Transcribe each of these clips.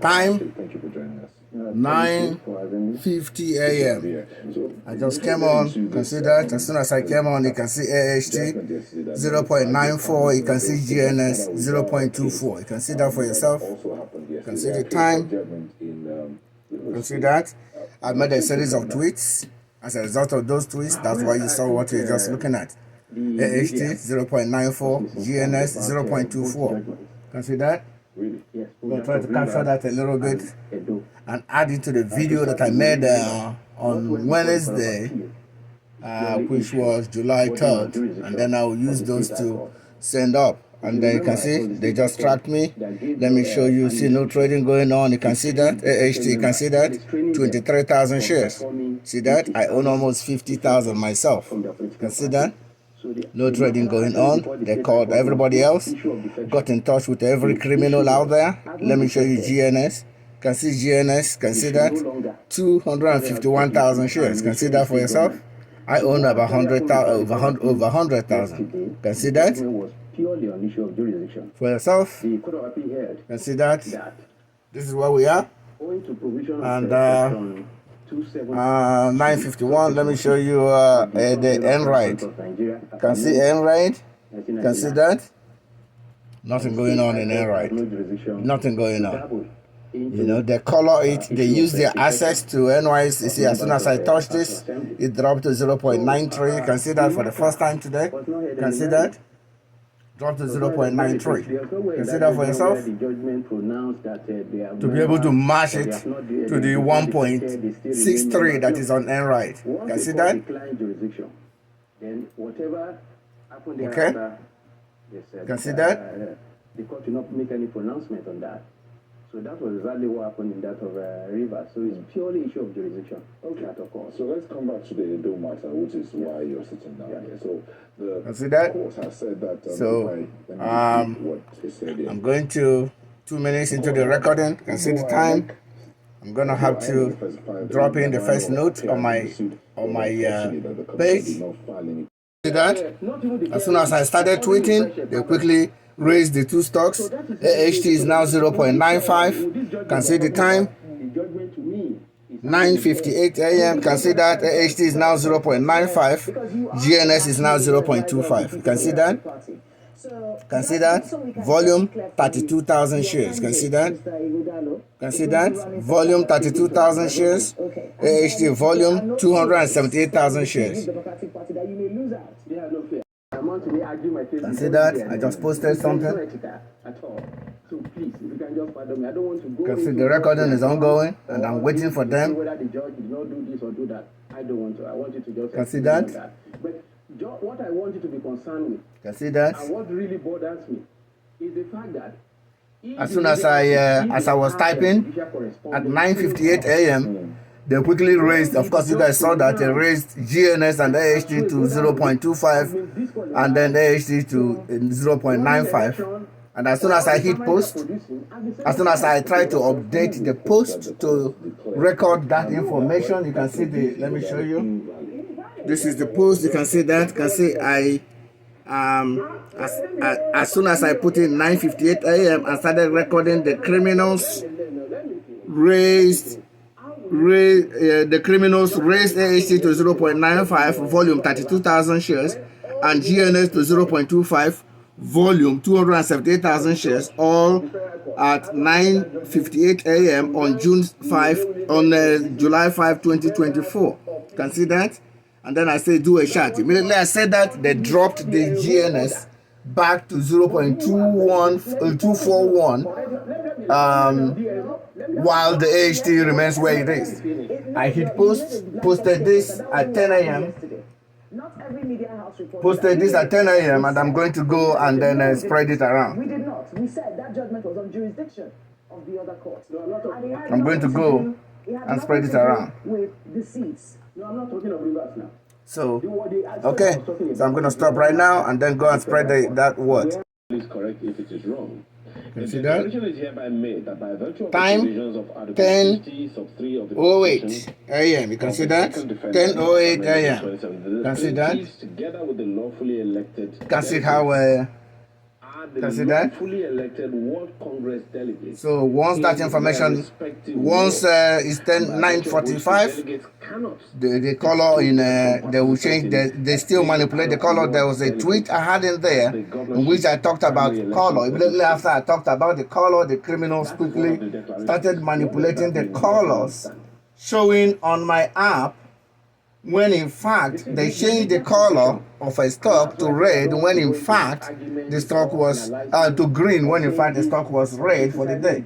Time 9:50 a.m. I just came on. You can see that as soon as I came on, you can see AHT 0.94. You can see GNS 0.24. You can see that for yourself. You can see the time. You can see that. I made a series of tweets. As a result of those tweets, that's why you saw what you're just looking at. AHT 0.94, GNS 0.24. You can see that? I'm going to try to capture that a little bit and add it to the video that I made on Wednesday, which was July 3rd. And then I'll use those to send up. And then you can see they just tracked me. Let me show you. See no trading going on. You can see that AHT. You can see that 23,000 shares. See that? I own almost 50,000 myself. You can see that? No trading going on. They called everybody else. Got in touch with every criminal out there. Let me show you GNS. Can see GNS. Can see that? 251,000 shares. Can see that for yourself? I own about 100,000, over 100,000. Can see that? Purely on issue of jurisdiction. For yourself, the court of appeal heard. Can see that? This is where we are. Owing to provision and of 9:51. Let me show you the Nrde. Can see Nrde? Can see that? Nothing going on in Nrde. Nothing going on. You know, they color it. They use their access to NYSE. See, as soon as I touch this, it dropped to 0.93. You can see that for the first time today. You can see that? Drop to 0.93. Consider for yourself to be able to match it to the 1.63 that is on Nrde. Can see that? Okay. Can see that? The court will not make any pronouncement on that. So that was exactly what happened in that of River. So it's purely issue of jurisdiction. Okay, of course. So let's come back to the Edo matter, which is why you're sitting down here. So the see that? court has said that. I'm going to 2 minutes into the recording. Can see the time. I'm gonna have to drop in the first note on my page. See that? As soon as I started tweeting, they quickly raised the two stocks. AHT is now 0.95. Can see the time. 9:58 a.m. Can see that AHT is now 0.95. GNS is now 0.25. You can see that. Can see that. Volume 32,000 shares. Can see that. Can see that. Volume 32,000 shares. AHT volume 278,000 shares. Can see that? I just posted something. Can see the recording is ongoing and I'm waiting for them. Can see that? But what I want you to be concerned with, can see that? And what really bothers me is the fact that as soon as I was typing at 9:58 a.m. they quickly raised, of course you guys saw that they raised GNS and AHT to 0.25 and then AHT to 0.95. And as soon as I hit post, as soon as I try to update the post to record that information, you can see the, let me show you. This is the post, you can see that, you can see as soon as I put in 9:58 a.m. and started recording, the criminals raised AHT to 0.95, volume 32,000 shares, and GNS to 0.25, volume 278,000 shares, all at 9:58 a.m. on July 5, 2024. Can see that? And then I say do a chart. Immediately I said that, they dropped the GNS back to 0.241, while the AHT remains where it is. I hit posted this at 10 a.m. Posted this at 10 a.m. and I'm going to go and then spread it around. We did not. We said that judgment was on jurisdiction of the other court. I'm going to go and spread it around. With deceits. No, I'm not talking of reverse now. So, okay. So I'm going to stop right now and then go and spread that word. Please correct if it is wrong. Can see that? Time 10:08 a.m. You can see that? 10:08 a.m. Can see that? You can see how Can see that? fully elected World Congress delegates. So once that information, once it's 9:45, the color in they will change. They still manipulate the color. There was a tweet I had in there in which I talked about color. Immediately after I talked about the color, the criminals quickly started manipulating the colors showing on my app, when in fact they changed the color of a stock to red, when in fact the stock was to green, when in fact the stock was red for the day.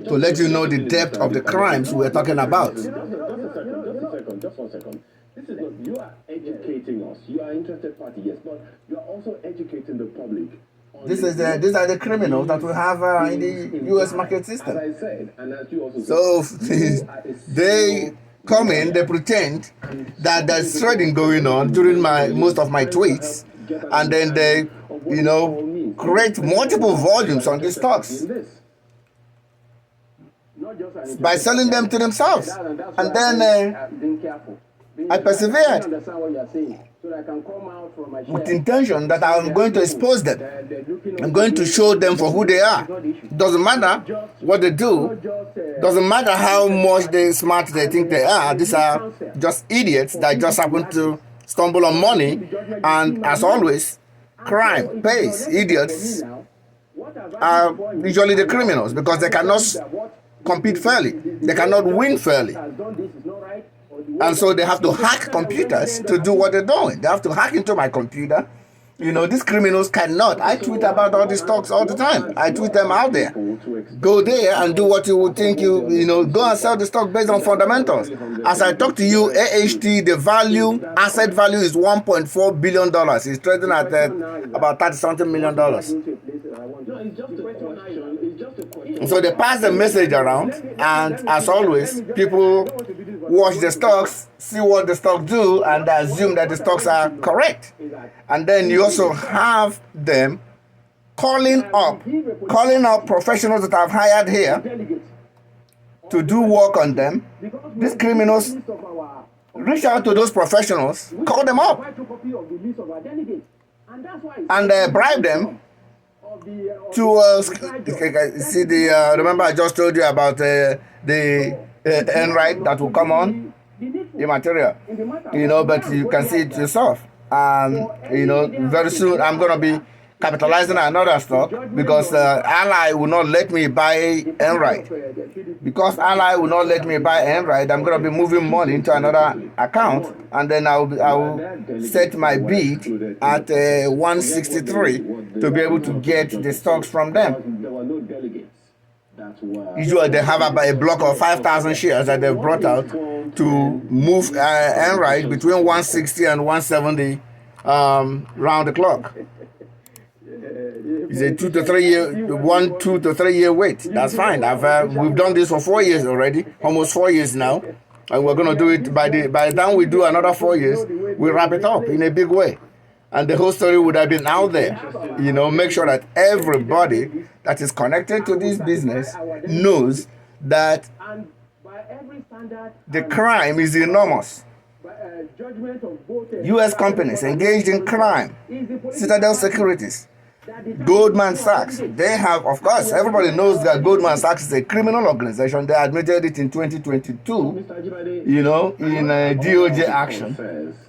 To let you know the depth of the crimes we're talking about. Just one second. This is not, you are educating us. You are interested party, yes, but you are also educating the public. These are the criminals that we have in the U.S. market system. As I said, and as you also so they come in, they pretend that there's trading going on during most of my tweets, and then they, create multiple volumes on these stocks by selling them to themselves. And then I persevered with intention that I'm going to expose them. I'm going to show them for who they are. Doesn't matter what they do. Doesn't matter how much smart they think they are. These are just idiots that just happen to stumble on money. And as always, crime pays. Idiots are usually the criminals because they cannot compete fairly. They cannot win fairly. And so they have to hack computers to do what they're doing. They have to hack into my computer. These criminals cannot. I tweet about all these stocks all the time. I tweet them out there. Go there and do what you would think go and sell the stock based on fundamentals. As I talk to you, AHT, the asset value is $1.4 billion. It's trading at about $30-something million. So they pass the message around, and as always, people watch the stocks, see what the stocks do, and they assume that the stocks are correct. And then you also have them calling up professionals that I've hired here to do work on them. These criminals reach out to those professionals, call them up, and bribe them to see remember I just told you about the Nrde that will come on the material, but you can see it yourself. Very soon I'm going to be capitalizing another stock because Ally will not let me buy Nrde. Because Ally will not let me buy Nrde, I'm going to be moving money into another account, and then I will set my bid at 163 to be able to get the stocks from them. Usually they have about a block of 5,000 shares that they've brought out to move Nrde between 160 and 170 round the clock. It's a 2 to 3 year wait. That's fine. We've done this for 4 years already, almost 4 years now, and we're going to do it by the time we do another 4 years, we wrap it up in a big way. And the whole story would have been out there. Make sure that everybody that is connected to this business knows that the crime is enormous. U.S. companies engaged in crime, Citadel Securities, Goldman Sachs, they have, of course, everybody knows that Goldman Sachs is a criminal organization. They admitted it in 2022, in DOJ action.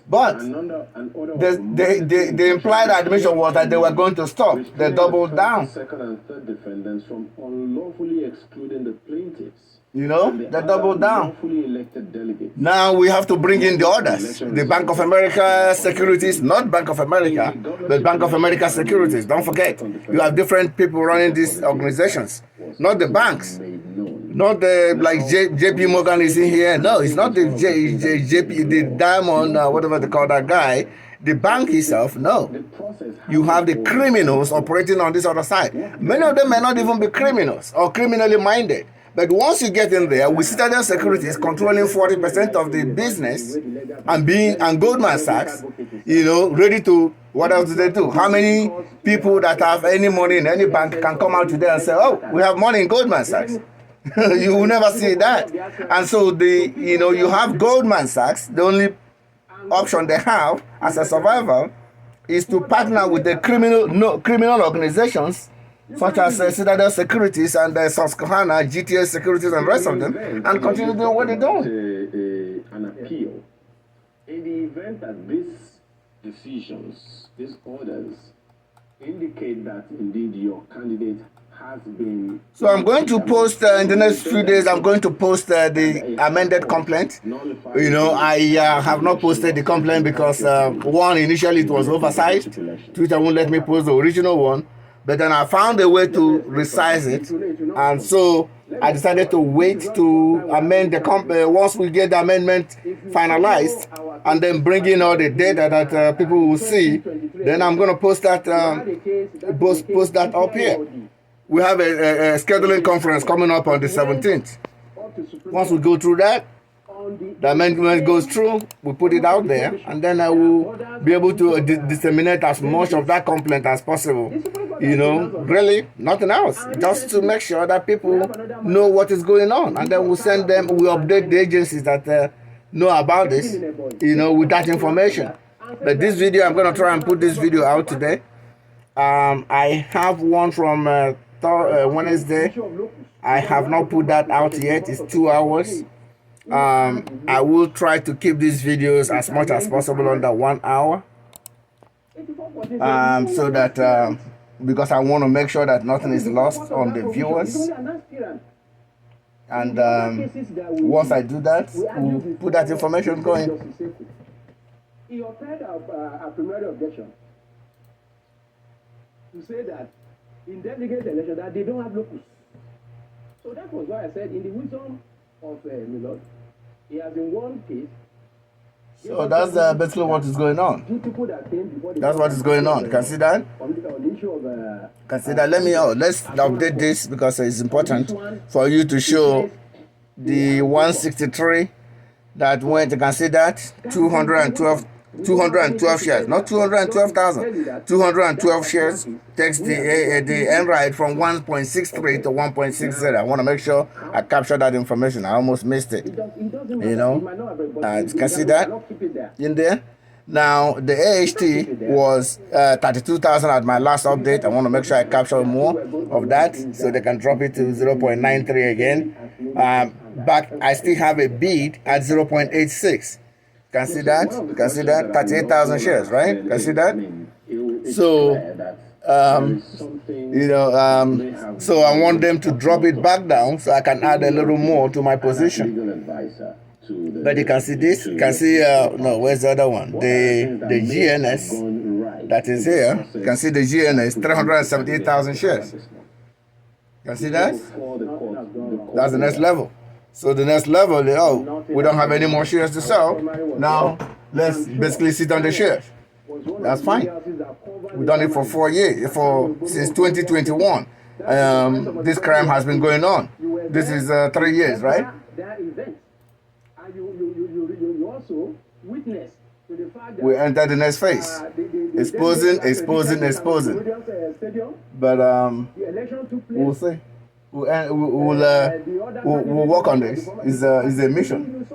But the implied admission was that they were going to stop. They doubled down. Second and third defendants from unlawfully excluding the plaintiffs. They doubled down. Now we have to bring in the others. The Bank of America Securities, not Bank of America, but Bank of America Securities. Don't forget, you have different people running these organizations, not the banks. Not like JP Morgan is in here. No, it's not the JP, the Diamond, whatever they call that guy. The bank itself, no. You have the criminals operating on this other side. Many of them may not even be criminals or criminally minded. But once you get in there, with Citadel Securities controlling 40% of the business and Goldman Sachs, ready to, what else do they do? How many people that have any money in any bank can come out today and say, oh, we have money in Goldman Sachs? You will never see that. And so you have Goldman Sachs, the only option they have as a survival is to partner with the criminal organizations such as Citadel Securities and Susquehanna, GTA Securities, and the rest of them, and continue doing what they're doing. An appeal. In the event that these decisions, these orders, indicate that indeed your candidate has been... So I'm going to post in the next few days, I'm going to post the amended complaint. You know, I have not posted the complaint because one, initially it was oversized. Twitter won't let me post the original one. But then I found a way to resize it. And so I decided to wait to amend the complaint once we get the amendment finalized, and then bring in all the data that people will see. Then I'm going to post that post that up here. We have a scheduling conference coming up on the 17th. Once we go through that, the amendment goes through, we put it out there, and then I will be able to disseminate as much of that complaint as possible. You know, really, nothing else. Just to make sure that people know what is going on. And then we'll send them, we'll update the agencies that know about this, you know, with that information. But this video, I'm going to try and put this video out today. I have one from Wednesday. I have not put that out yet. It's 2 hours. I will try to keep these videos as much as possible under 1 hour. So that, because I want to make sure that nothing is lost on the viewers. And once I do that, we'll put that information going. He upheld a primary objection to say that in delegate election that they don't have locus. So that was why I said in the wisdom of Milord, he has in one case. So that's basically what is going on. That's what is going on. You can see that? Can see that? Let's update this because it's important for you to show the 163 that went. You can see that 212 shares, not 212,000. 212 shares takes the Nrde from 1.63 to 1.60. I want to make sure I capture that information. I almost missed it. You know, you can see that in there. Now the AHT was 32,000 at my last update. I want to make sure I capture more of that so they can drop it to 0.93 again. But I still have a bid at 0.86. Can see that? You can see that? 38,000 shares, right? Can see that? So, you know, so I want them to drop it back down so I can add a little more to my position. But you can see this. You can see, no, where's the other one? The GNS that is here. You can see the GNS, 378,000 shares. You can see that? That's the next level. So the next level, we don't have any more shares to sell. Now, let's basically sit on the shares. That's fine. We've done it for 4 years, since 2021. This crime has been going on. This is 3 years, right? We enter the next phase. Exposing. But we'll see. We'll work on this. It's a mission.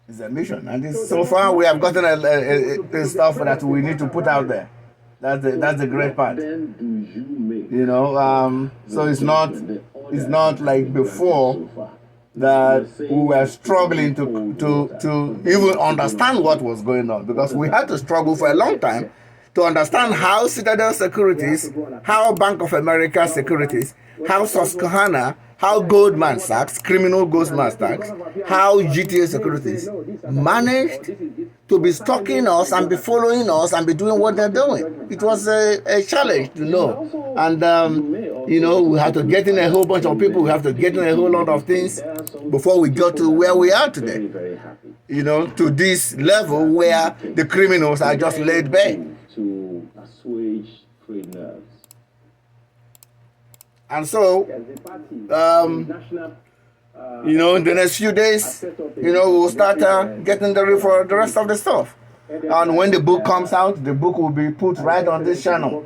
It's a mission, and so far we have gotten a stuff that we need to put out there. That's the great part. You know, so it's not like before that we were struggling to even understand what was going on, because we had to struggle for a long time to understand how Citadel Securities, how Bank of America Securities, how Susquehanna, how Goldman Sachs, criminal Goldman Sachs, how GTA Securities managed to be stalking us and be following us and be doing what they're doing. It was a challenge to know. And, you know, we have to get in a whole bunch of people. We have to get in a whole lot of things before we got to where we are today. You know, to this level where the criminals are just laid back. To assuage trade nerves. And so, you know, in the next few days, you know, we'll start getting ready for the rest of the stuff. And when the book comes out, the book will be put right on this channel,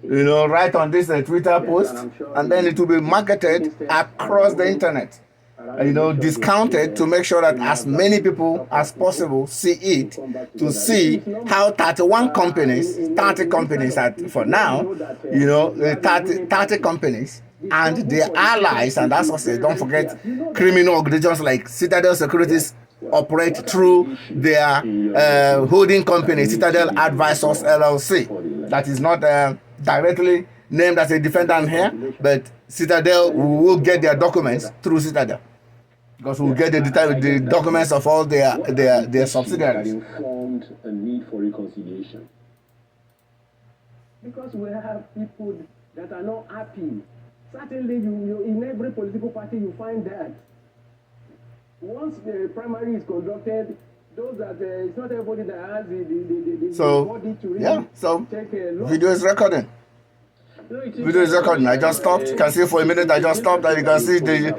you know, right on this Twitter post, and then it will be marketed across the internet. discounted to make sure that as many people as possible see it, to see how 31 companies, 30 companies for now, 30 companies and their allies and associates. Don't forget, criminal organizations like Citadel Securities operate through their holding company, Citadel Advisors LLC. That is not directly named as a defendant here, but Citadel will get their documents through Citadel, because we'll get the documents of all their subsidiaries. Informed a need for reconciliation. Because we have people that are not happy. Certainly, you in every political party you find that. Once the primary is conducted, those that it's not everybody that has the body to really take a look. Video is recording. Video is recording. I just stopped. You can see for a minute. I just stopped, and you can see the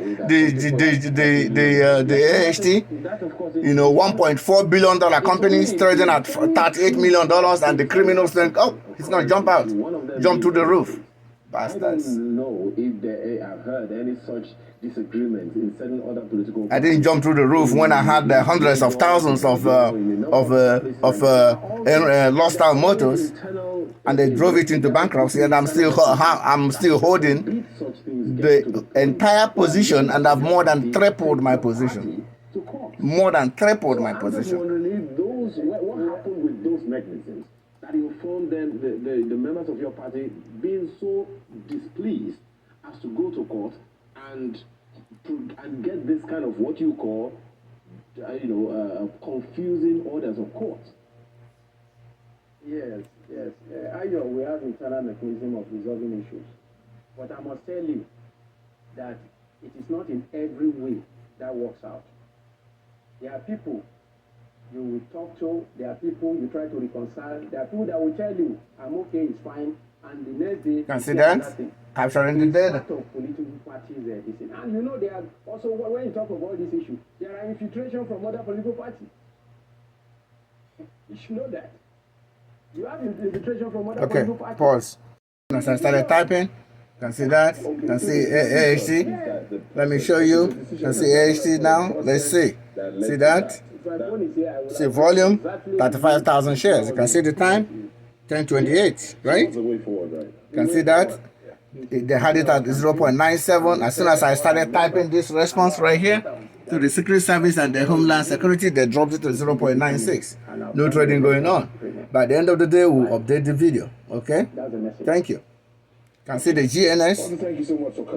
AHT. $1.4 billion companies trading at $38 million, and the criminals think, oh, he's gonna jump out, jump through the roof. Bastards. I don't know if they have heard any such disagreement in certain other political. I didn't jump through the roof when I had hundreds of thousands of Lordstown Motors, and they drove it into bankruptcy, and I'm still holding the entire position, and I've more than tripled my position. More than tripled my position. What happened with those mechanisms that informed them, the members of your party being so displeased as to go to court and get this kind of what you call, confusing orders of court? Yes. We have internal mechanism of resolving issues, but I must tell you that it is not in every way that works out. There are people you will talk to, there are people you try to reconcile, there are people that will tell you, I'm okay, it's fine, and the next day, can see that? Capturing the data. Part of political parties there. And there are also, when you talk about this issue, there are infiltration from other political parties. You should know that. You have infiltration from other political parties. Pause. As I started typing, you can see that. You can see AHT. Let me show you. You can see AHT now. Let's see. See that? See volume, 35,000 shares. You can see the time, 10:28, right? You can see that. They had it at 0.97. As soon as I started typing this response right here to the Secret Service and the Homeland Security, they dropped it to 0.96. No trading going on. By the end of the day, we'll update the video. Okay? Thank you. Can see the GNS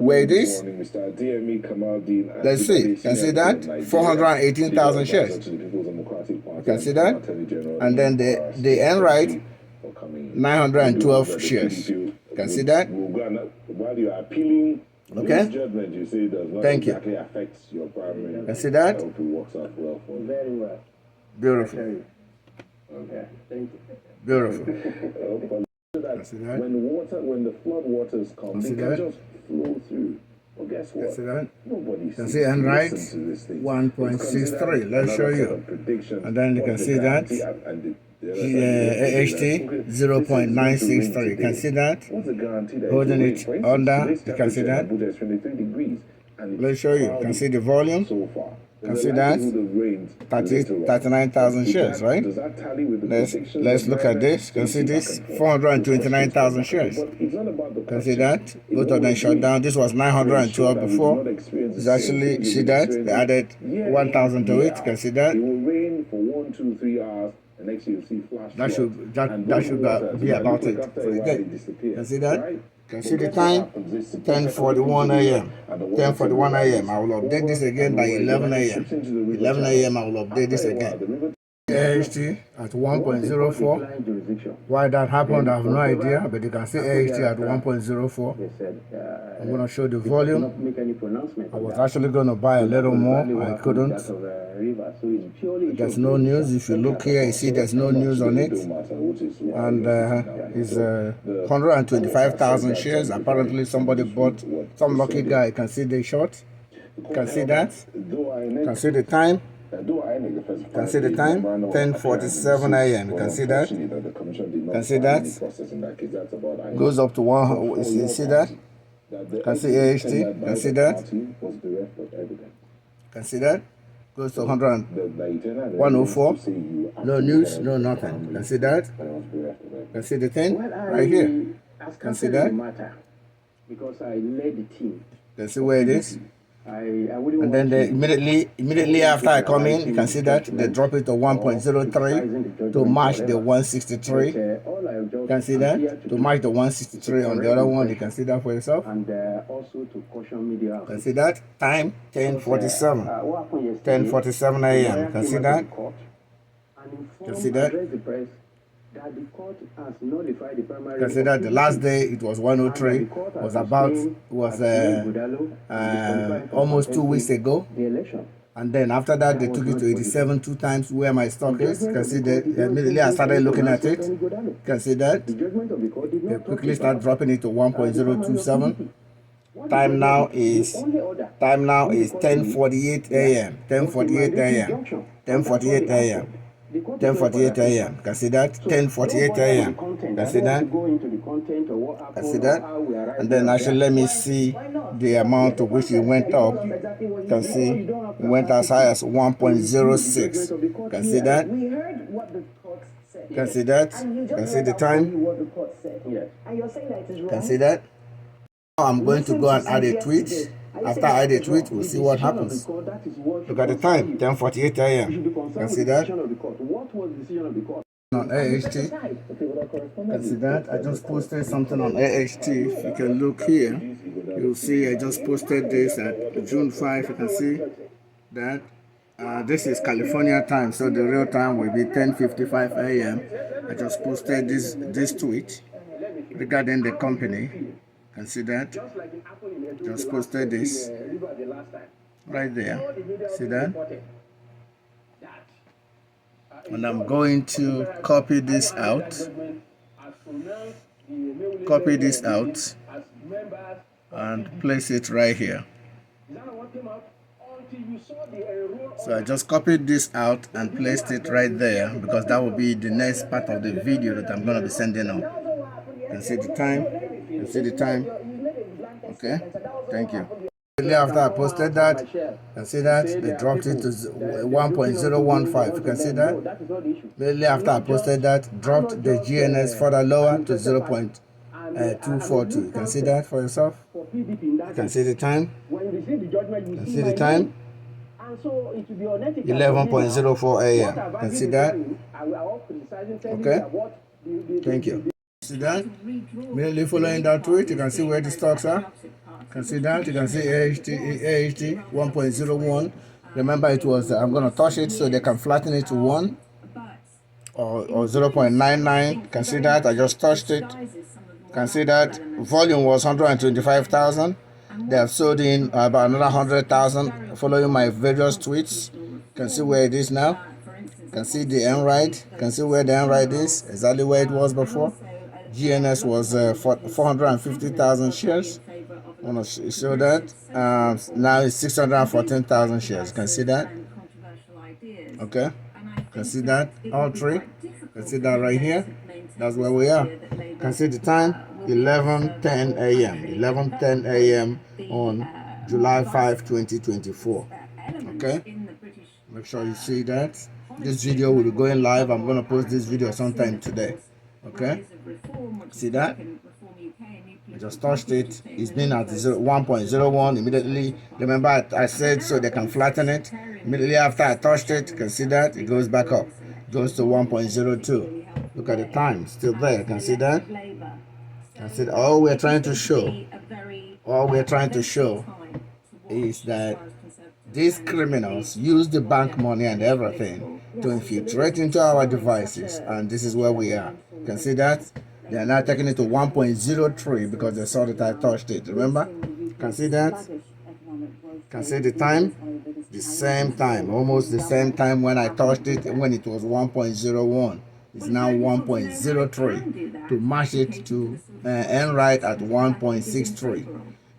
where it is. Let's see. You can see that 418,000 shares. You can see that, and then the Nrde 912 shares. You can see that. Okay. Thank you. You can see that. Very well. Beautiful. Okay. Thank you. Beautiful. When the flood waters come, they can just flow through. Well, guess what? You can see Nrde 1.63. Let's show you. And then you can see that. AHT 0.963. You can see that. Holding it under. You can see that. Let's show you. You can see the volume. You can see that. 39,000 shares, right? Let's look at this. You can see this 429,000 shares. You can see that. Both of them shut down. This was 912 before. It's actually, see that? They added 1,000 to it. You can see that. That should be about it for the day. You can see that? You can see the time, 10:41 a.m. 10:41 a.m. I will update this again by 11 a.m. 11 a.m. I will update this again. AHT at 1.04. Why that happened, I have no idea, but you can see AHT at 1.04. I'm going to show the volume. I was actually going to buy a little more, I couldn't. There's no news. If you look here, you see there's no news on it. And it's 125,000 shares. Apparently somebody bought, some lucky guy. You can see the short. You can see that. You can see the time. You can see the time, 10:47 a.m. You can see that. You can see that. Goes up to 1. You see that? You can see AHT. You can see that. You Can see that? Goes to 104. No news, no nothing. Can see that? Can see the thing right here. Can see that? Because I led the team. Can see where it is? And then they immediately after I come in, you can see that they drop it to 1.03 to match the 163. You can see that? To match the 163 on the other one, you can see that for yourself. And also to caution media. You can see that? Time 10:47. 10:47 a.m. You can see that? You can see that? That the court has nullified the primary. Consider the last day it was 103, was almost 2 weeks ago. The election. And then after that they took it to 87 two times where my stock is. You can see that immediately I started looking at it. You can see that they quickly start dropping it to 1.027. Time now is 10:48 a.m. 10:48 a.m. 10:48 a.m. 10:48 a.m. Can see that? 10:48 a.m. Can see that? Can see that? And then actually let me see the amount to which it went up. You can see it went as high as 1.06. Can see that? Can see that? Can see the time? Can see that? Now I'm going to go and add a tweet. After I add a tweet, we'll see what happens. Look at the time, 10:48 a.m. Can see that? On AHT. Can see that? I just posted something on AHT. If you can look here, you'll see I just posted this at June 5. You can see that. This is California time, so the real time will be 10:55 a.m. I just posted this tweet regarding the company. Can see that? Just posted this right there. See that? And I'm going to copy this out. Copy this out and place it right here. So I just copied this out and placed it right there because that will be the next part of the video that I'm going to be sending out. You can see the time. You can see the time. Okay, thank you. After I posted that, you can see that they dropped it to 1.015. You can see that. Immediately after I posted that, dropped the GNS further lower to 0.242. You can see that for yourself. You can see the time. You can see the time. 11.04 a.m. You can see that. Okay, thank you. See that? Immediately following that tweet, you can see where the stocks are. You can see that. You can see AHT 1.01. Remember, it was I'm going to touch it so they can flatten it to 1 or 0.99. You can see that. I just touched it. You can see that volume was 125,000. They have sold in about another 100,000 following my various tweets. You can see where it is now. You can see the Nrde. You can see where the Nrde is, exactly where it was before. GNS was 450,000 shares. I want to show that. Now it's 614,000 shares. You can see that. Okay. You can see that. All three. You can see that right here. That's where we are. You can see the time. 11:10 a.m. 11:10 a.m. on July 5, 2024. Okay. Make sure you see that. This video will be going live. I'm going to post this video sometime today. Okay, see that? I just touched it. It's been at 1.01 immediately. Remember I said so they can flatten it. Immediately after I touched it, you can see that it goes back up. It goes to 1.02. Look at the time, still there. You can see that? I said all we're trying to show is that these criminals use the bank money and everything to infiltrate into our devices, and this is where we are. You can see that they are now taking it to 1.03 because they saw that I touched it. Remember? You can see that? You can see the time? The same time, almost the same time when I touched it, when it was 1.01. It's now 1.03 to match it to Nrde at 1.63.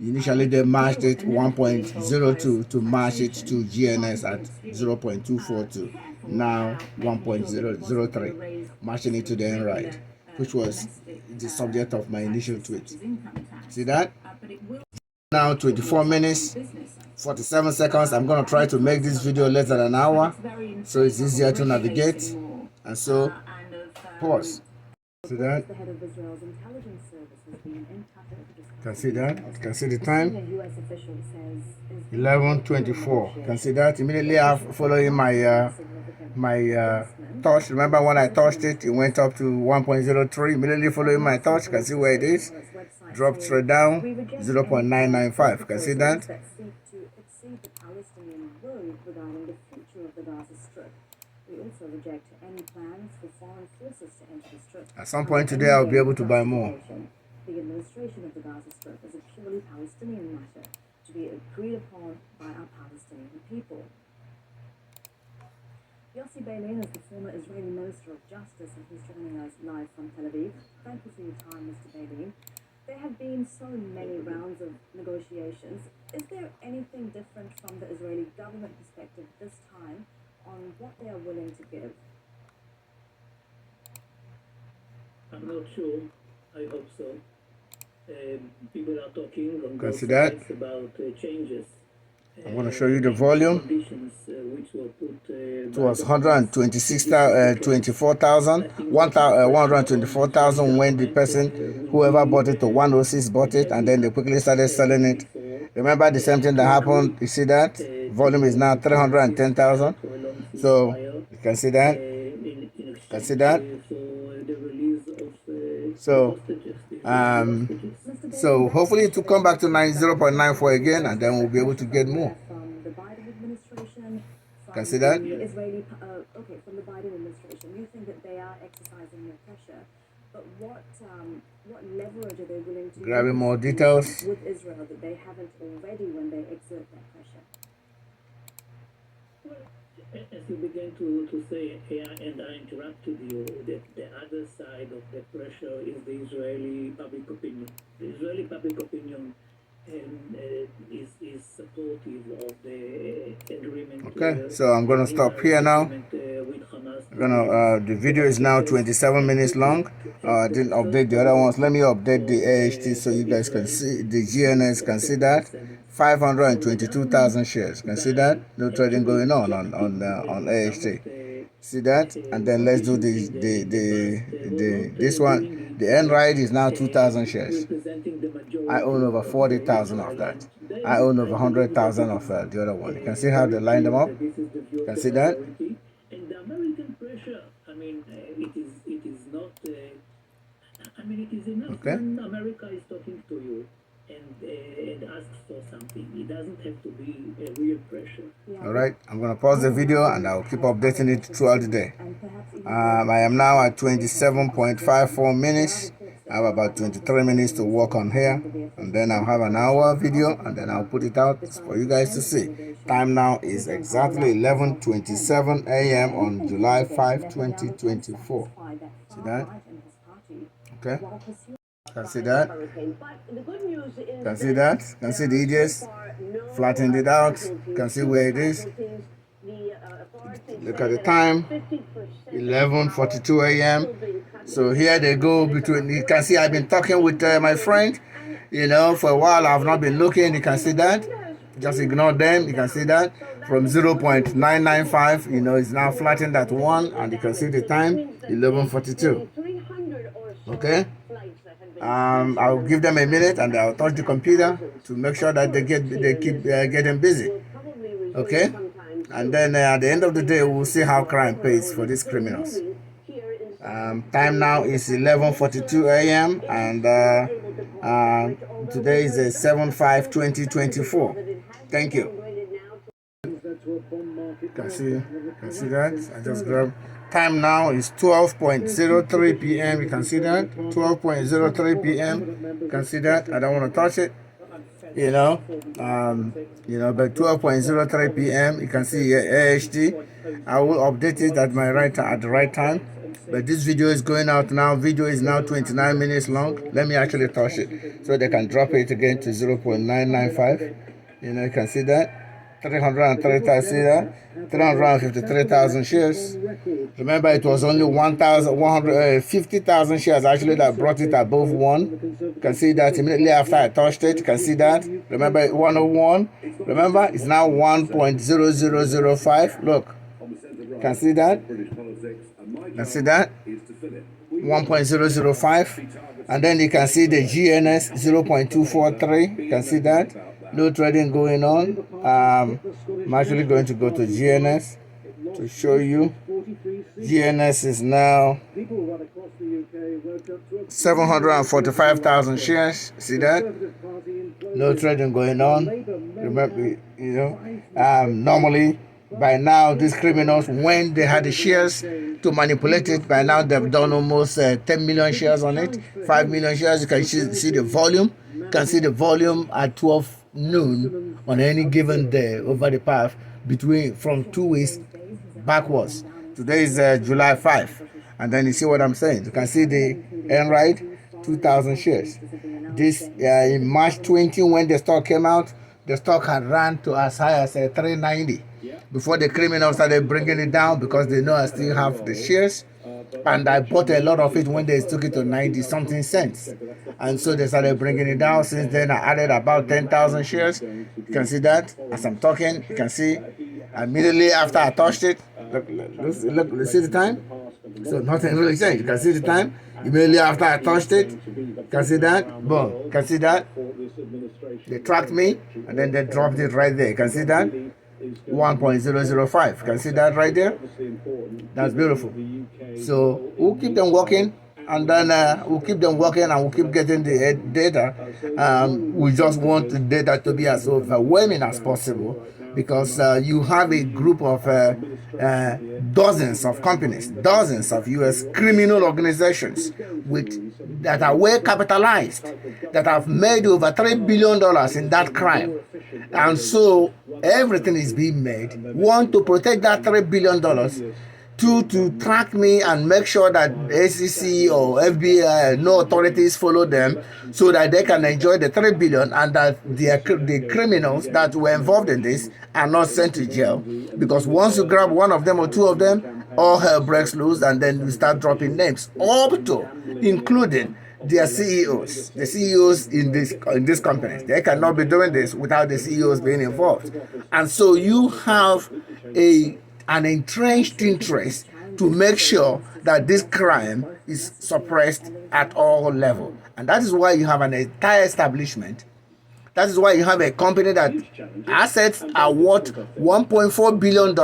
Initially they matched it 1.02 to match it to GNS at 0.242. Now 1.003, matching it to the Nrde, which was the subject of my initial tweet. See that? Now 24 minutes 47 seconds. I'm going to try to make this video less than an hour so it's easier to navigate. And so pause. See that? Can see that? Can see the time? 11:24. Can see that? Immediately after following my touch. Remember when I touched it, it went up to 1.03. Immediately following my touch, can see where it is. Dropped straight down 0.995. Can see that? At some point today, I'll be able to buy more. The administration of the Gaza Strip is a purely Palestinian matter to be agreed upon by our Palestinian people. Yossi Beilin is the former Israeli Minister of Justice, and he's joining us live from Tel Aviv. Thank you for your time, Mr. Beilin. There have been so many rounds of negotiations. Is there anything different from the Israeli government perspective this time on what they are willing to give? I'm not sure. I hope so. People are talking on Can both see that? sides about changes. I'm going to show you the volume. Conditions which were put. It was 124,000 when the person, whoever bought it to 106 bought it, and then they quickly started selling it. Remember the same thing that happened? You see that? Volume is now 310,000. So you can see that. Can see that? So hopefully it will come back to 0.94 again, and then we'll be able to get more. From the Biden administration, Can see that? Israeli, from the Biden administration, you think that they are exercising more pressure, but what leverage are they willing to Grabbing use more details. with Israel that they haven't already when they exert that pressure? As you began to say, and I interrupted you, that the other side of the pressure is the Israeli public opinion. The Israeli public opinion is supportive of the agreement. Okay, so I'm going to stop here now. The video is now 27 minutes long. I didn't update the other ones. Let me update the AHT so you guys can see the GNS. Can see that 522,000 shares. Can see that? No trading going on AHT. See that? And then let's do this one. The Nrde is now 2,000 shares. I own over 40,000 of that. I own over 100,000 of the other one. You can see how they line them up. You can see that. And the American pressure, I mean, it is not. It is enough when America is talking to you and asks for something. It doesn't have to be a real pressure. All right, I'm going to pause the video and I'll keep updating it throughout the day. I am now at 27.54 minutes. I have about 23 minutes to work on here, and then I'll have an hour video, and then I'll put it out for you guys to see. Time now is exactly 11:27 a.m. on July 5, 2024. See that? Okay. Can see that? Can see that? Can see the edges? Flattened it out. Can see where it is? Look at the time. 11:42 a.m. So here they go between. You can see I've been talking with my friend. For a while I've not been looking. You can see that. Just ignore them. You can see that from 0.995. It's now flattened at 1, and you can see the time 11:42. Okay. I'll give them a minute and I'll touch the computer to make sure that they keep getting busy. Okay. And then at the end of the day, we'll see how crime pays for these criminals. Time now is 11:42 a.m. and today is 7/5/2024. Thank you. Can see that? I just grabbed. Time now is 12:03 p.m. You can see that? 12:03 p.m. You can see that? I don't want to touch it. But 12:03 p.m. you can see here AHT. I will update it at the right time. But this video is going out now. Video is now 29 minutes long. Let me actually touch it so they can drop it again to 0.995. You can see that. 303,000, see that? 353,000 shares. Remember, it was only 150,000 shares actually that brought it above 1. You can see that immediately after I touched it. You can see that. Remember, 101. Remember, it's now 1.0005. Look, you can see that. You can see that. 1.005. And then you can see the GNS 0.243. You can see that. No trading going on. I'm actually going to go to GNS to show you. GNS is now 745,000 shares. See that? No trading going on. Remember, normally by now these criminals, when they had the shares to manipulate it, by now they've done almost 10 million shares on it, 5 million shares. You can see the volume. You can see the volume at 12 noon on any given day over the path from 2 weeks backwards. Today is July 5, and then you see what I'm saying. You can see the Nrde 2,000 shares. This in March 20, when the stock came out, the stock had ran to as high as 390 before the criminals started bringing it down, because they know I still have the shares. And I bought a lot of it when they took it to 90 something cents. And so they started bringing it down. Since then, I added about 10,000 shares. You can see that as I'm talking. You can see immediately after I touched it. Look, see the time? So nothing really changed. You can see the time. Immediately after I touched it, you can see that. Boom. You can see that. They tracked me and then they dropped it right there. You can see that. 1.005. You can see that right there. That's beautiful. So we'll keep them working, and then we'll keep them working, and we'll keep getting the data. We just want the data to be as overwhelming as possible, because you have a group of dozens of companies, dozens of U.S. criminal organizations that are well capitalized, that have made over $3 billion in that crime. And so everything is being made. One, to protect that $3 billion. Two, to track me and make sure that SEC or FBI, no authorities follow them, so that they can enjoy the $3 billion, and that the criminals that were involved in this are not sent to jail. Because once you grab one of them or two of them, all hell breaks loose, and then you start dropping names, up to including their CEOs, the CEOs in this companies. They cannot be doing this without the CEOs being involved. And so you have an entrenched interest to make sure that this crime is suppressed at all levels. And that is why you have an entire establishment. That is why you have a company that assets are worth $1.4 billion.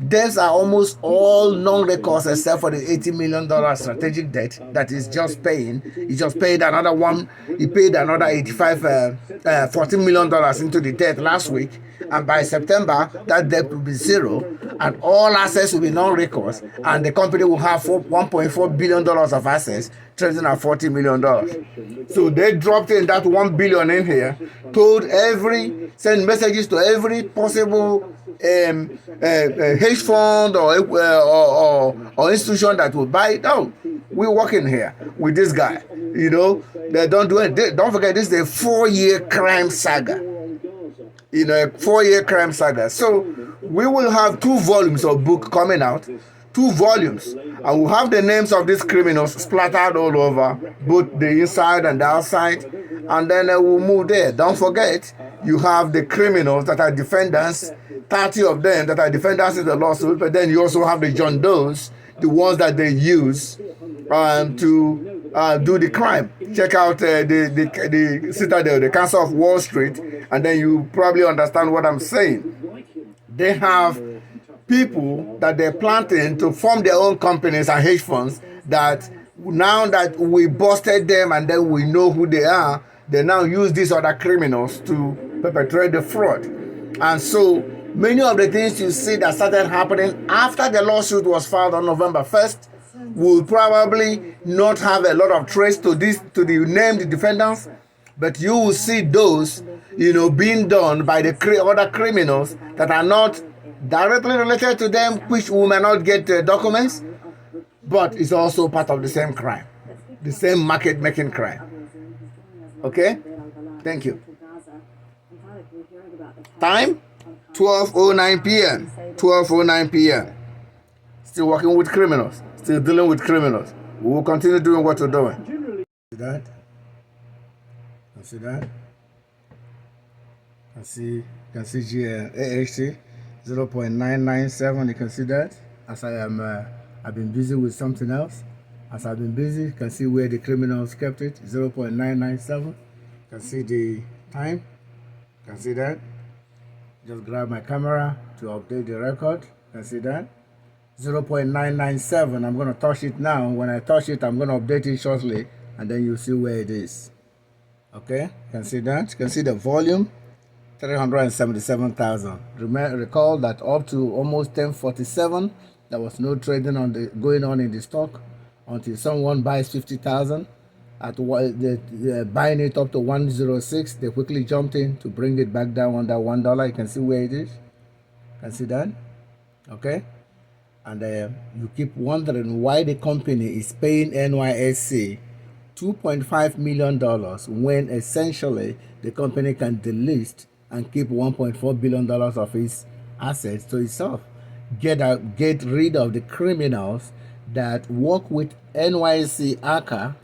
Debts are almost all non-recourse except for the $80 million strategic debt that is just paying. He just paid another one. He paid another $14 million into the debt last week. And by September, that debt will be zero, and all assets will be non-recourse, and the company will have $1.4 billion of assets, trading at $40 million. So they dropped in that $1 billion in here, send messages to every possible hedge fund or institution that will buy it. Oh, we're working here with this guy. They don't do it. Don't forget, this is a 4-year crime saga. A 4-year crime saga. So we will have 2 volumes of book coming out, 2 volumes, and we'll have the names of these criminals splattered all over, both the inside and the outside, and then we'll move there. Don't forget, you have the criminals that are defendants, 30 of them that are defendants in the lawsuit, but then you also have the John Does, the ones that they use to do the crime. Check out the Citadel, the Council of Wall Street, and then you probably understand what I'm saying. They have people that they're planting to form their own companies and hedge funds, that now that we busted them and then we know who they are, they now use these other criminals to perpetrate the fraud. And so many of the things you see that started happening after the lawsuit was filed on November 1st will probably not have a lot of trace to the named defendants, but you will see those, being done by the other criminals that are not directly related to them, which we may not get documents, but it's also part of the same crime, the same market-making crime. Okay? Thank you. Time? 12:09 p.m. 12:09 p.m. Still working with criminals. Still dealing with criminals. We will continue doing what we're doing. See that? See that? You can see here AHT 0.997. You can see that. As I am, I've been busy with something else. As I've been busy, you can see where the criminals kept it, 0.997. You can see the time. You can see that. Just grab my camera to update the record. You can see that. 0.997. I'm going to touch it now. When I touch it, I'm going to update it shortly, and then you'll see where it is. Okay, you can see that. You can see the volume, 377,000. Recall that up to almost 10:47, there was no trading going on in the stock until someone buys 50,000. They're buying it up to 106. They quickly jumped in to bring it back down under $1. You can see where it is. You can see that. Okay, and you keep wondering why the company is paying NYSE $2.5 million when essentially the company can delist and keep $1.4 billion of its assets to itself. Get rid of the criminals that work with NYSE ACA.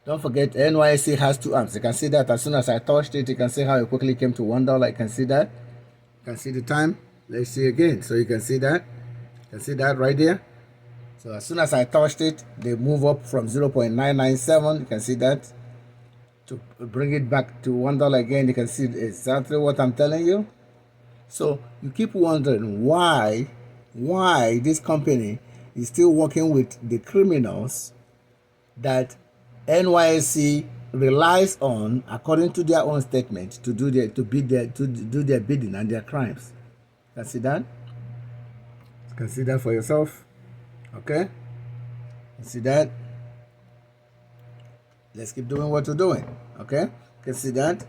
Don't forget, NYSE has two arms. You can see that as soon as I touched it, you can see how it quickly came to $1. You can see that. You can see the time. Let's see again. So you can see that. You can see that right there. So as soon as I touched it, they move up from 0.997. You can see that. To bring it back to $1 again, you can see exactly what I'm telling you. So you keep wondering why this company is still working with the criminals that NYSE relies on, according to their own statement, to do their bidding and their crimes. You can see that. You can see that for yourself. Okay. You see that. Let's keep doing what we're doing. Okay, you can see that.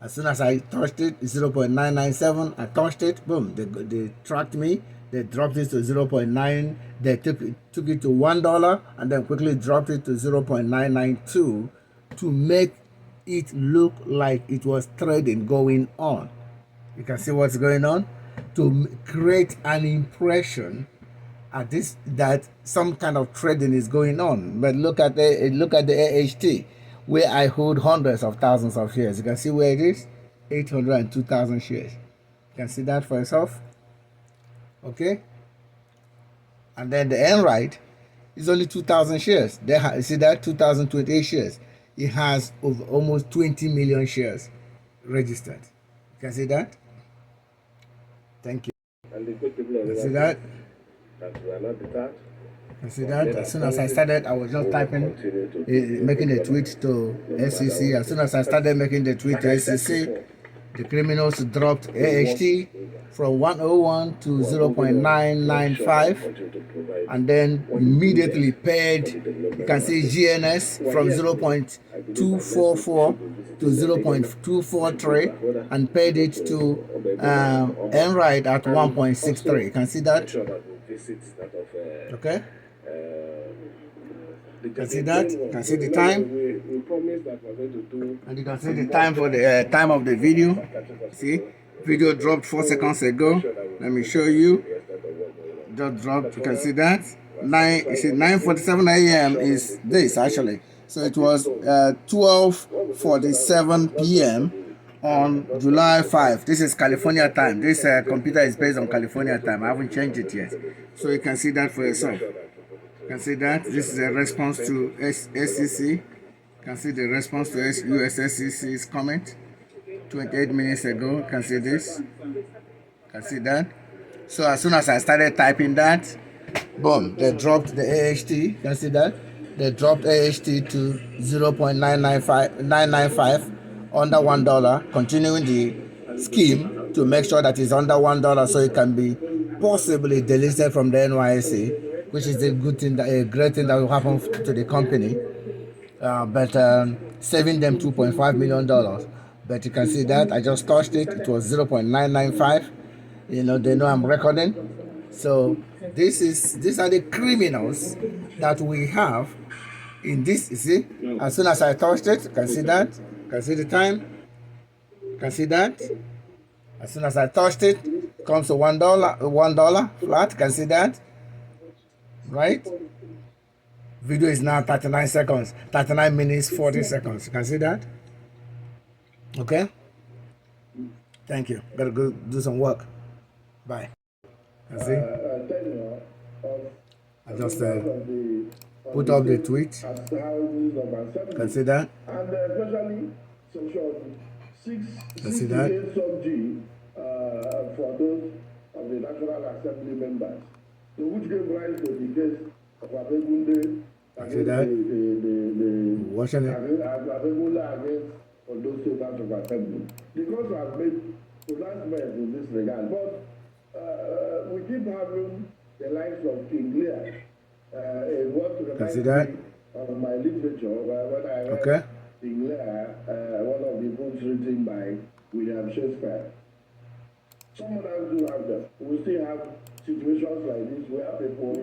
As soon as I touched it, 0.997. I touched it, boom. They tracked me. They dropped it to 0.9. They took it to $1 and then quickly dropped it to 0.992 to make it look like it was trading going on. You can see what's going on, to create an impression at this that some kind of trading is going on. But look at the AHT, where I hold hundreds of thousands of shares. You can see where it is, 802,000 shares. You can see that for yourself. Okay, and then the Nrde is only 2,000 shares. You see that, 2,028 shares. It has over almost 20 million shares registered. You can see that. Thank you. You see that. You see that? As soon as I started, I was just typing, making a tweet to SEC. As soon as I started making the tweet to SEC, the criminals dropped AHT from 101 to 0.995, and then immediately paid. You can see GNS from 0.244 to 0.243, and paid it to Nrde at 1.63. You can see that. Okay. You can see that. You can see the time. And you can see the time for the time of the video. See, video dropped 4 seconds ago. Let me show you. Just dropped. You can see that. 9:47 a.m. is this actually. So it was 12:47 p.m. on July 5. This is California time. This computer is based on California time. I haven't changed it yet. So you can see that for yourself. You can see that. This is a response to SEC. You can see the response to USDC's comment 28 minutes ago. You can see this. You can see that. So as soon as I started typing that, boom, they dropped the AHT. You can see that. They dropped AHT to 0.995 under $1, continuing the scheme to make sure that it's under $1 so it can be possibly delisted from the NYSE, which is a good thing, a great thing that will happen to the company, but saving them $2.5 million. But you can see that I just touched it. It was 0.995. You know, they know I'm recording. So these are the criminals that we have in this. You see, as soon as I touched it, you can see that. You can see the time. You can see that. As soon as I touched it, comes to $1 flat. You can see that, right? Video is now 39 seconds, 39 minutes, 40 seconds. You can see that. Okay. Thank you. Gotta go do some work. Bye. You see? I just put up the tweet. You can see that. And especially section 6 can see that. For those of the National Assembly members, so which gave rise to the case of Abegunde See that? Watching it. against for those members of Assembly. The court has made pronouncements in this regard, but we keep having the likes of King Lear. It was Can see that? Of my literature when I read King Lear, one of the books written by William Shakespeare. Some of us do have them. We still have situations like this where people.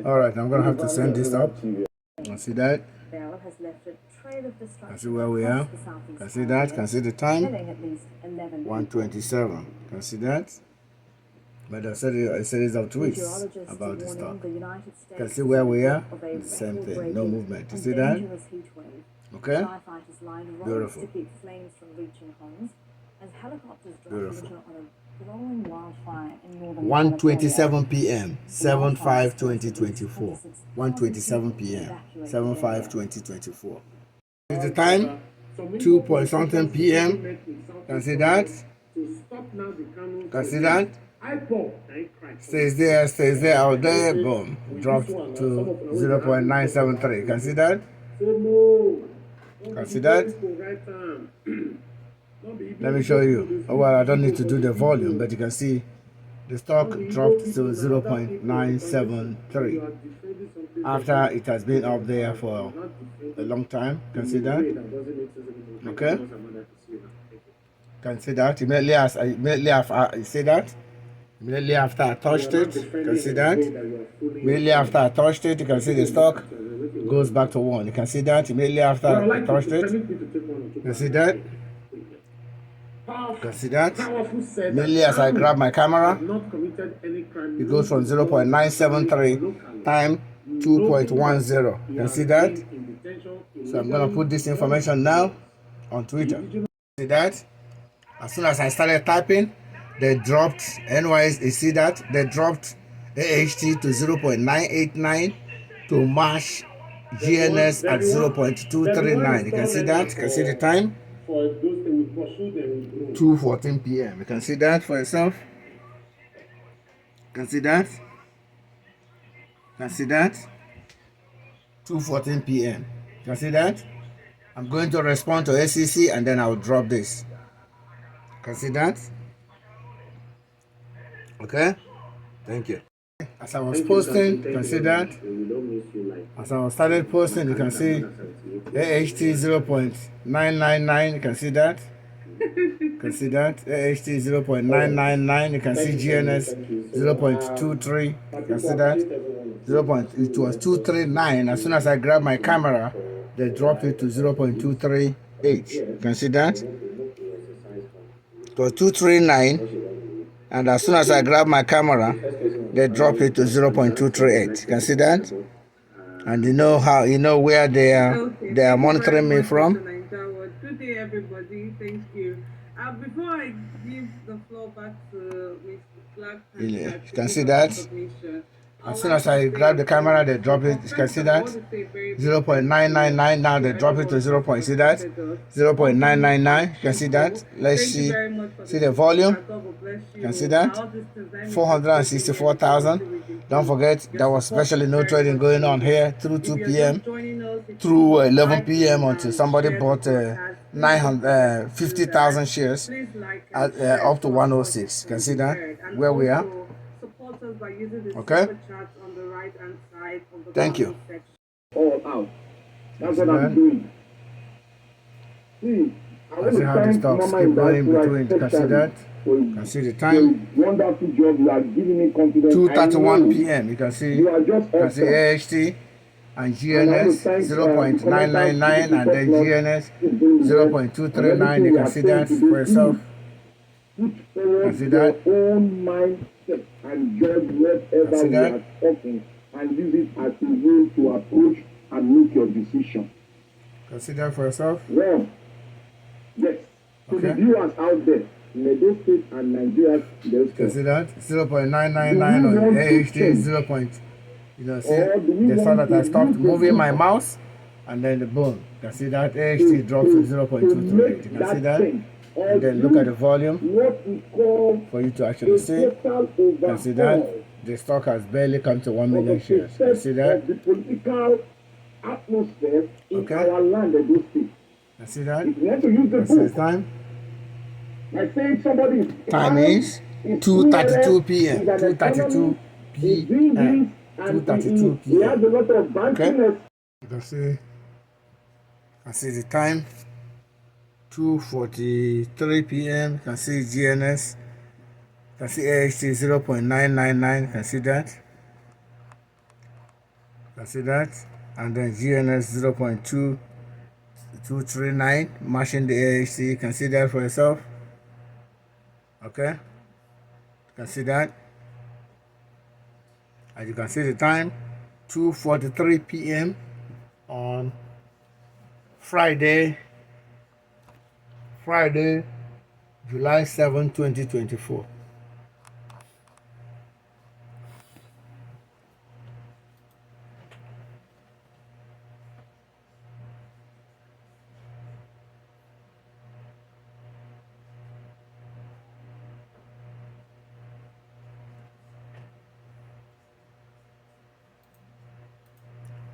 All right, I'm gonna have to send this up. Can see that? Has left a trail of destruction. Can see where we are? Can see that? Can see the time? 1:27. Can see that? But I said a series of tweets about this stuff. Can see where we are? The same thing. No movement. You see that? Okay? Beautiful. Beautiful. 1:27 p.m. 7/5/2024. 1:27 p.m. 7/5/2024. Is the time 2 p.m. Can see that? Can see that? Stays there, out there, boom. Dropped to 0.973. Can see that? Can see that? Let me show you. Oh, well, I don't need to do the volume, but you can see the stock dropped to 0.973 after it has been up there for a long time. Can see that? Okay. Can see that? Immediately after I see that. Immediately after I touched it, you can see that. Immediately after I touched it, you can see the stock goes back to 1. You can see that. Immediately after I touched it, you can see that. You can see that. Immediately as I grab my camera, it goes from 0.973 time 2.10. You can see that. So I'm gonna put this information now on Twitter. See that? As soon as I started typing, they dropped NYSE. You see that? They dropped AHT to 0.989 to March GNS at 0.239. You can see that? You can see the time? 2:14 p.m. You can see that for yourself. You can see that? You can see that? 2:14 p.m. You can see that? I'm going to respond to SEC and then I'll drop this. You can see that? Okay? Thank you. As I was posting, you can see that. As I started posting, you can see AHT 0.999. You can see that. You can see that. AHT 0.999. You can see GNS 0.23. You can see that. It was 239. As soon as I grabbed my camera, they dropped it to 0.238. You can see that. It was 239. And as soon as I grab my camera, they drop it to 0.238. You can see that? And you know where they are monitoring me from. Good day, everybody. Thank you. Before I give the floor back to Mr. Clark, You can see that? As soon as I grab the camera, they drop it. You can see that? 0.999. Now they drop it to 0. See that? 0.999. You can see that? Let's see the volume. You can see that? 464,000. Don't forget, there was especially no trading going on here through 2 p.m. through 11 p.m. until somebody bought 50,000 shares at, up to 106. You can see that? Where we are? Okay. Thank you. All out. That's what I'm doing. See, I see how the stocks keep running between. Can see that? Can see the time. Wonderful job. You are giving me confidence. 2:31 p.m. You can see. AHT and GNS 0.999 and then GNS 0.239. You can see that for yourself. put forward see your that? own mindset and judge whatever See we that? are talking and use it as a way to approach and make your decision. Consider for yourself. Well, yes. To the Okay. viewers out there, in Edo State and Nigeria, there's See that? 0.999 on the AHT, 0. You know, see, they saw that I stopped moving my mouse, and then the boom. You can see that AHT drops to 0.228. You can see that? And then look at the volume for you to actually see. You can see that? The stock has barely come to 1 million shares. You can see that? The political atmosphere in Okay. our land, Edo State. You see that? If you want to use the That's the book, time. by saying somebody Time is 2:32 p.m. 2:32 p.m. 2:32 He has a p.m. lot of bankiness. You can see the time. 2:43 p.m. You can see GNS. You can see AHT 0.999. You can see that. You can see that. And then GNS 0.2239. Matching the AHT. You can see that for yourself. Okay. You can see that. As you can see the time, 2:43 p.m. on Friday, July 7, 2024.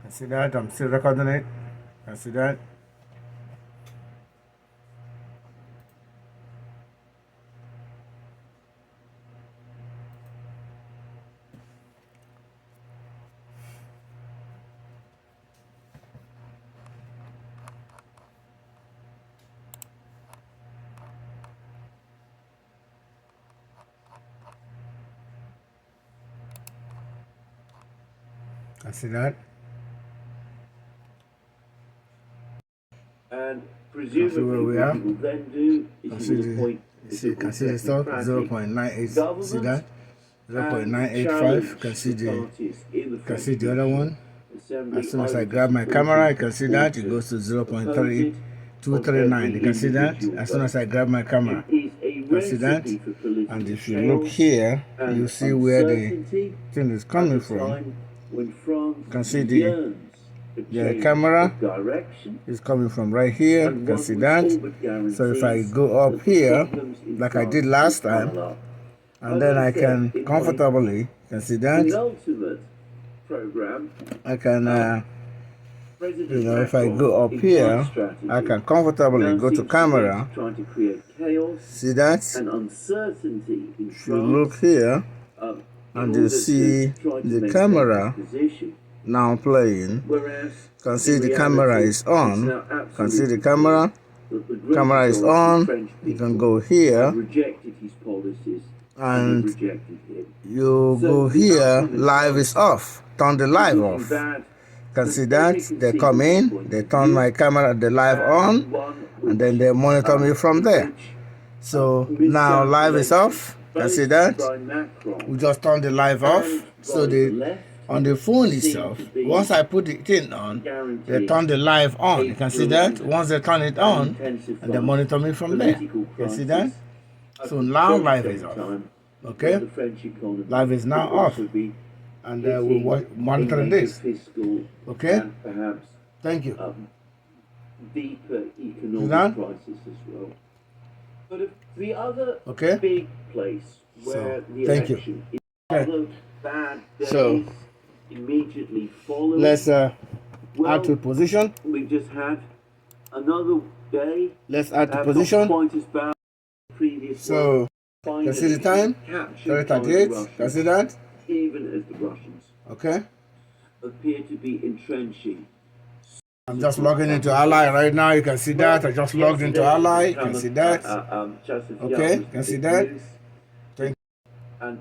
I see that. I'm still recording it. I see that. I see that. And Presumably where we are. what you will then do is Can you see will the appoint can see the stock 0.98. See that? 0.985. Can see the other one. As soon as I grab my camera, you can see that it goes to 0.3239. You can see that? As soon as I grab my camera, you can see that? And if you look here, you see where the thing is coming from. You can see the camera is coming from right here. You can see that. So if I go up here, like I did last time, and then I can comfortably, you can see that. I can, you know, if I go up here, I can comfortably go to camera. See that? If you look here, and you see the camera now playing, you can see the camera is on. You can see the camera is on. You can go here, and you go here, live is off. Turn the live off. You can see that they come in, they turn my camera, the live on, and then they monitor me from there. So now live is off. You can see that. We just turn the live off. So on the phone itself, once I put the thing on, they turn the live on. You can see that. Once they turn it on, and they monitor me from there. You can see that. So now live is off. Okay, live is now off, and we're monitoring this. Okay, thank you. Deeper economic crisis as well. But the other big place where the election is other bad days immediately following. Let's add to position. We've just had another day. Let's add to position. Quite as bad as the previous so can see the time? 30:38. Can see that? Even as the Russians appear to be entrenching. I'm just logging into Ally right now. You can see that. I just logged into Ally. You can see that. Okay, you can see that. Can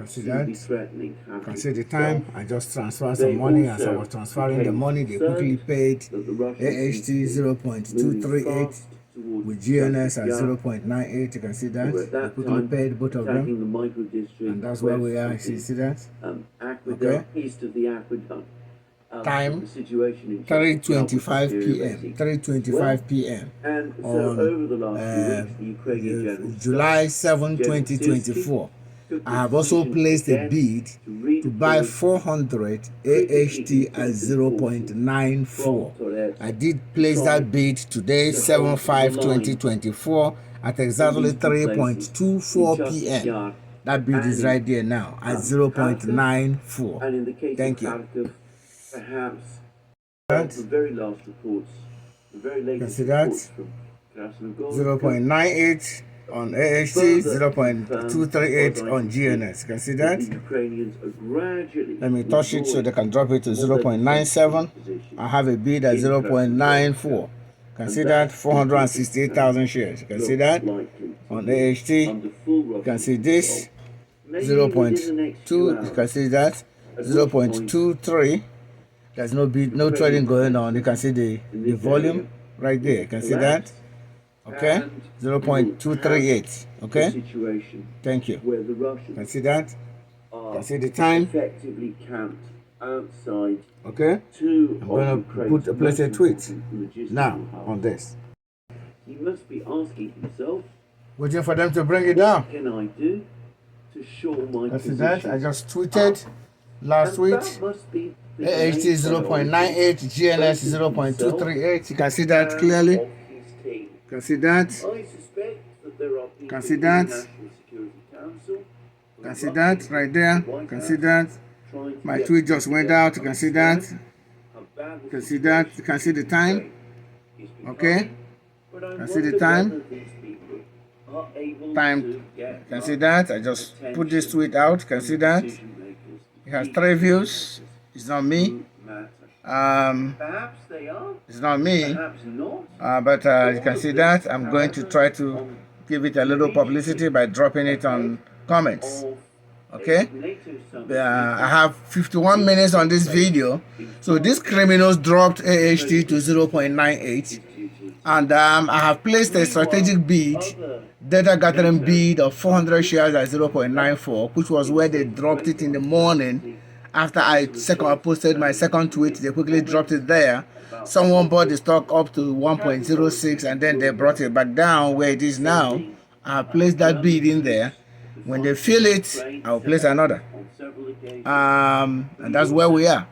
see that. You can see the time. I just transferred some money. As I was transferring the money, they quickly paid AHT 0.238. towards with GNS at Justice 0.98. You can see that. Who were at We that quickly time paid both of them. attacking the micro district And that's where we are. west You of see that? Aqueduct, Okay. east of the Aqueduct. Time The situation in 3:25 p.m. deteriorating. 3:25 p.m. And so on over the last few weeks, the Ukrainian General July Staff, 7, General 2024. took the I have also decision placed a again bid to buy 400 AHT at 0.94. I did place that bid today, 7/5/2024, at exactly 3:24 p.m. That bid is right there now at 0.94. and in the case Thank of you. Kharkiv, perhaps That, the very last reports, the very latest see that? reports from Krasnogorsk, 0.98 on AHT, 0.238 on GNS. Can see that? the Ukrainians are gradually Let me touch it so they can drop it to 0.97. I have a bid at 0.94. Can see that? 468,000 shares. You can see that? On AHT, you can see this 0.2. You can see that 0.23. There's no bid, no trading going on. You can see the volume right there. You can see that. Okay, 0.238. Okay, thank you. Where the Russians can see that. Can see the time. Effectively camped outside. Okay, I'm gonna place a tweet now on this. He must be asking himself, waiting for them to bring it down. what can I do to show my Can see position? that. I just tweeted last And that tweet. must be the AHT main 0.98, GNS 0.238. You can see that clearly. of his team. Can see that. I suspect that there are people Can see in that. the National Security Council who Can are see that right there. White Can House see that. trying to My get tweet just went out. You can see that. how bad the You can see that. You can see the time. is becoming. Okay. But I Can see the wonder time. whether these people are able Time. to get You can see that. I just put this tweet out. You can see that. decision-makers It has 3 views. It's not me. who matter. Perhaps they are, It's not me. perhaps not. But you can see that. I'm going to try to give it a little publicity by dropping it on comments. Okay. I have 51 minutes on this video. So these criminals dropped AHT to 0.98. And I have placed a strategic bid, data gathering bid of 400 shares at 0.94, which was where they dropped it in the morning. After I posted my second tweet, they quickly dropped it there. Someone bought the stock up to 1.06 and then they brought it back down where it is now. I have placed that bid in there. When they fill it, I'll place another. And that's where we are.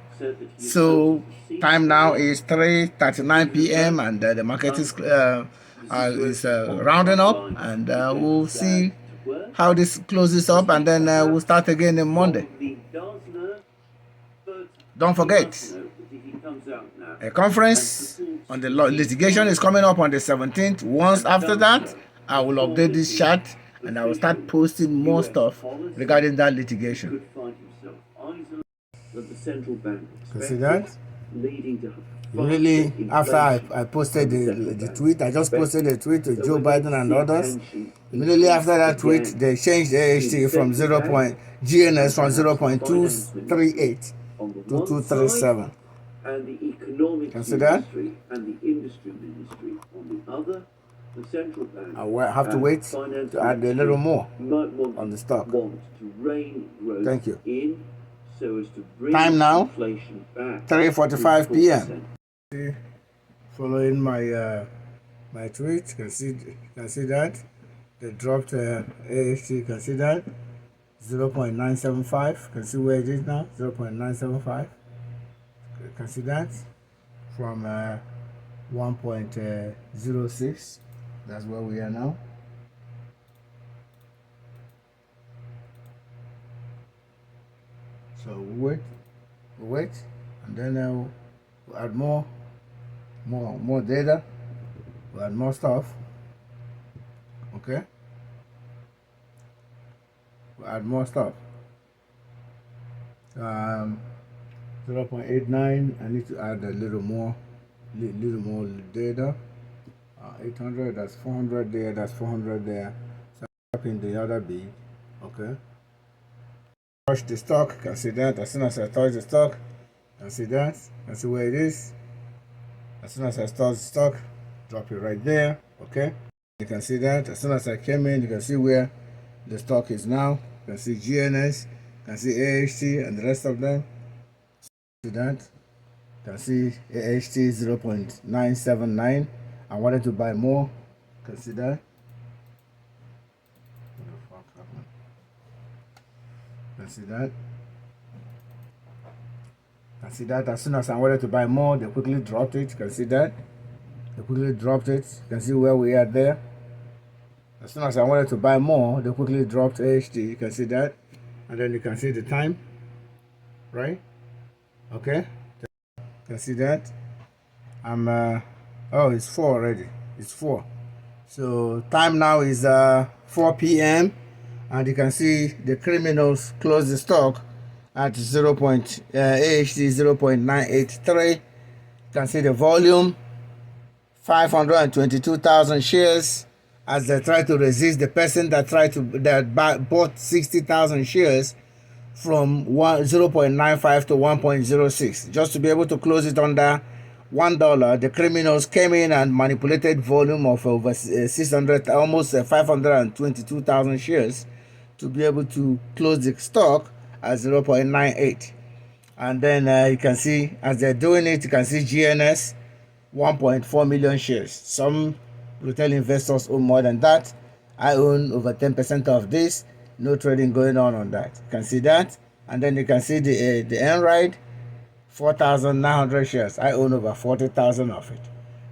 So time now is 3:39 p.m. and the market is rounding up, and we'll see how this closes up, and then we'll start again on Monday. Don't forget, a conference on the litigation is coming up on the 17th. Once after that, I will update this chat and I will start posting more stuff regarding that litigation. You see that? Really, after I posted the tweet, I just posted a tweet to Joe Biden and others. Immediately after that tweet, they changed the AHT from GNS from 0.238 to 237. And the economic industry and the industry ministry on the other, the central bank. I have to wait to add a little more on the stock. Thank you. So as to bring time now, inflation back 3:45 p.m. Following my my tweet, can see that they dropped AHT. Can see that 0.975. Can see where it is now, 0.975. Can see that from 1.06. That's where we are now. So we wait, and then we'll add more data. We'll add more stuff. Okay. We'll add more stuff. 0.89. I need to add a little more data. 800. That's 400 there. That's 400 there. So up in the other B. Okay. Touch the stock, can see that. As soon as I touch the stock, can see that, can see where it is. As soon as I touch the stock, Drop it right there. Okay, you can see that. As soon as I came in, you can see where the stock is now. You can see GNS, you can see AHT and the rest of them. See that? You can see AHT 0.979. I wanted to buy more. You can see that. What the fuck happened? You can see that. You can see that. As soon as I wanted to buy more, they quickly dropped it. You can see that. They quickly dropped it. You can see where we are there. As soon as I wanted to buy more, they quickly dropped AHT. You can see that. And then you can see the time. Right? Okay. You can see that. Oh, it's 4 already. It's 4. So time now is 4 p.m. and you can see the criminals close the stock at AHT 0.983. You can see the volume 522,000 shares as they try to resist the person that bought 60,000 shares from 0.95 to 1.06 just to be able to close it under $1. The criminals came in and manipulated volume of over 600, almost 522,000 shares to be able to close the stock at 0.98. And then you can see as they're doing it, you can see GNS 1.4 million shares. Some retail investors own more than that. I own over 10% of this. No trading going on that. You can see that. And then you can see the Nrde 4,900 shares. I own over 40,000 of it.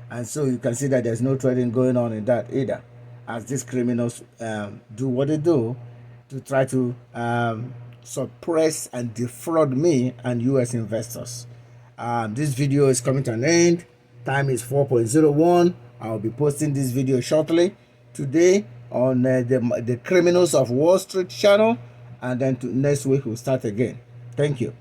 And so you can see that there's no trading going on in that either, as these criminals do what they do to try to suppress and defraud me and US investors. This video is coming to an end. Time is 4:01. I'll be posting this video shortly today on the Criminals of Wall Street channel, and then next week we'll start again. Thank you.